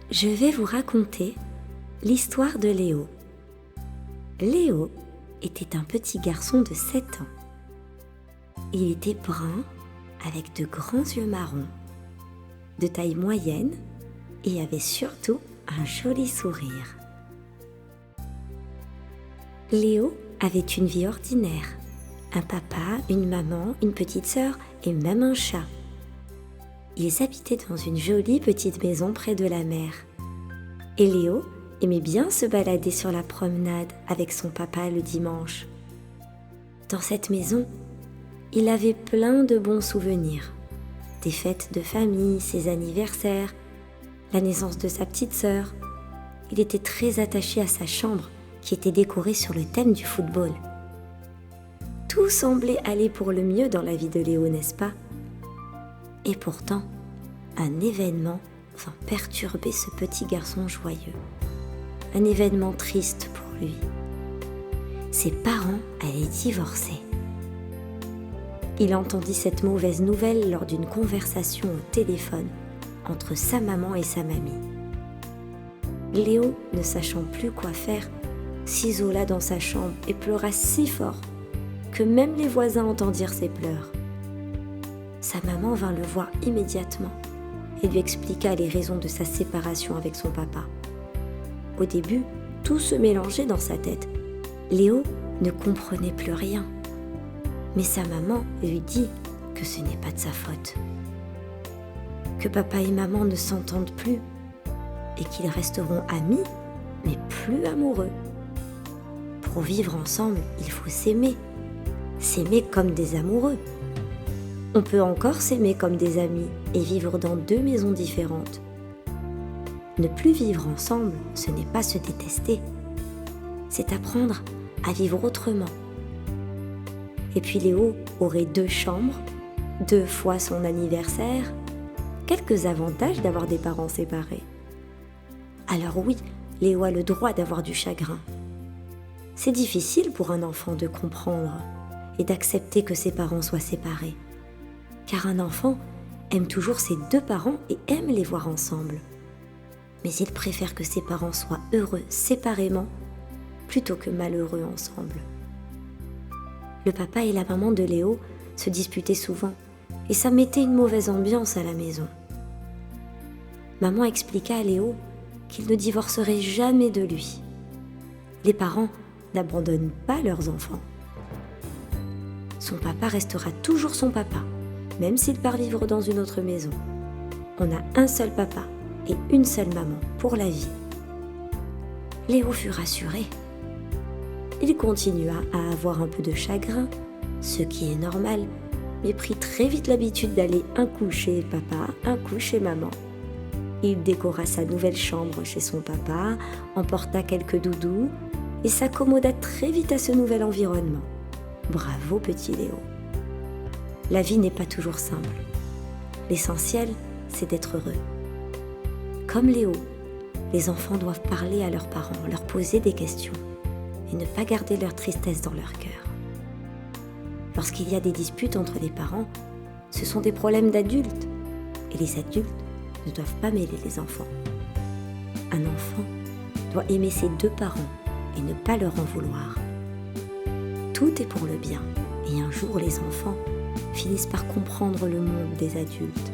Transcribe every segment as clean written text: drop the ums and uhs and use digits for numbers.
Je vais vous raconter l'histoire de Léo. Léo était un petit garçon de 7 ans. Il était brun avec de grands yeux marrons, de taille moyenne et avait surtout un joli sourire. Léo avait une vie ordinaire. Un papa, une maman, une petite sœur et même un chat. Ils habitaient dans une jolie petite maison près de la mer. Et Léo aimait bien se balader sur la promenade avec son papa le dimanche. Dans cette maison, il avait plein de bons souvenirs. Des fêtes de famille, ses anniversaires, la naissance de sa petite sœur. Il était très attaché à sa chambre qui était décorée sur le thème du football. Tout semblait aller pour le mieux dans la vie de Léo, n'est-ce pas? Et pourtant, un événement vint perturber ce petit garçon joyeux. Un événement triste pour lui. Ses parents allaient divorcer. Il entendit cette mauvaise nouvelle lors d'une conversation au téléphone entre sa maman et sa mamie. Léo, ne sachant plus quoi faire, s'isola dans sa chambre et pleura si fort que même les voisins entendirent ses pleurs. Sa maman vint le voir immédiatement et lui expliqua les raisons de sa séparation avec son papa. Au début, tout se mélangeait dans sa tête. Léo ne comprenait plus rien. Mais sa maman lui dit que ce n'est pas de sa faute. Que papa et maman ne s'entendent plus et qu'ils resteront amis, mais plus amoureux. Pour vivre ensemble, il faut s'aimer. S'aimer comme des amoureux. On peut encore s'aimer comme des amis et vivre dans 2 maisons différentes. Ne plus vivre ensemble, ce n'est pas se détester. C'est apprendre à vivre autrement. Et puis Léo aurait 2 chambres, 2 fois son anniversaire, quelques avantages d'avoir des parents séparés. Alors oui, Léo a le droit d'avoir du chagrin. C'est difficile pour un enfant de comprendre et d'accepter que ses parents soient séparés. Car un enfant aime toujours ses 2 parents et aime les voir ensemble. Mais il préfère que ses parents soient heureux séparément plutôt que malheureux ensemble. Le papa et la maman de Léo se disputaient souvent et ça mettait une mauvaise ambiance à la maison. Maman expliqua à Léo qu'il ne divorcerait jamais de lui. Les parents n'abandonnent pas leurs enfants. Son papa restera toujours son papa, même s'il part vivre dans une autre maison. On a un seul papa et une seule maman pour la vie. Léo fut rassuré. Il continua à avoir un peu de chagrin, ce qui est normal, mais prit très vite l'habitude d'aller un coup chez papa, un coup chez maman. Il décora sa nouvelle chambre chez son papa, emporta quelques doudous et s'accommoda très vite à ce nouvel environnement. Bravo petit Léo. La vie n'est pas toujours simple. L'essentiel, c'est d'être heureux. Comme Léo, les enfants doivent parler à leurs parents, leur poser des questions et ne pas garder leur tristesse dans leur cœur. Lorsqu'il y a des disputes entre les parents, ce sont des problèmes d'adultes et les adultes ne doivent pas mêler les enfants. Un enfant doit aimer ses 2 parents et ne pas leur en vouloir. Tout est pour le bien et un jour les enfants finissent par comprendre le monde des adultes.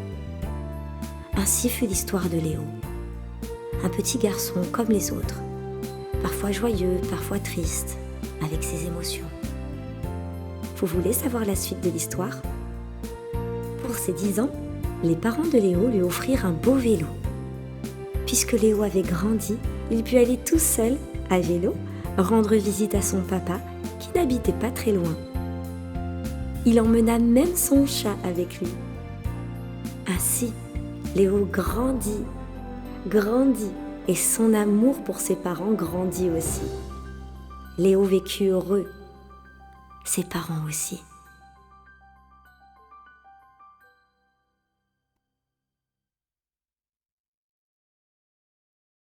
Ainsi fut l'histoire de Léo. Un petit garçon comme les autres, parfois joyeux, parfois triste, avec ses émotions. Vous voulez savoir la suite de l'histoire? Pour ses 10 ans, les parents de Léo lui offrirent un beau vélo. Puisque Léo avait grandi, il put aller tout seul, à vélo, rendre visite à son papa, qui n'habitait pas très loin. Il emmena même son chat avec lui. Ainsi, Léo grandit, et son amour pour ses parents grandit aussi. Léo vécut heureux, ses parents aussi.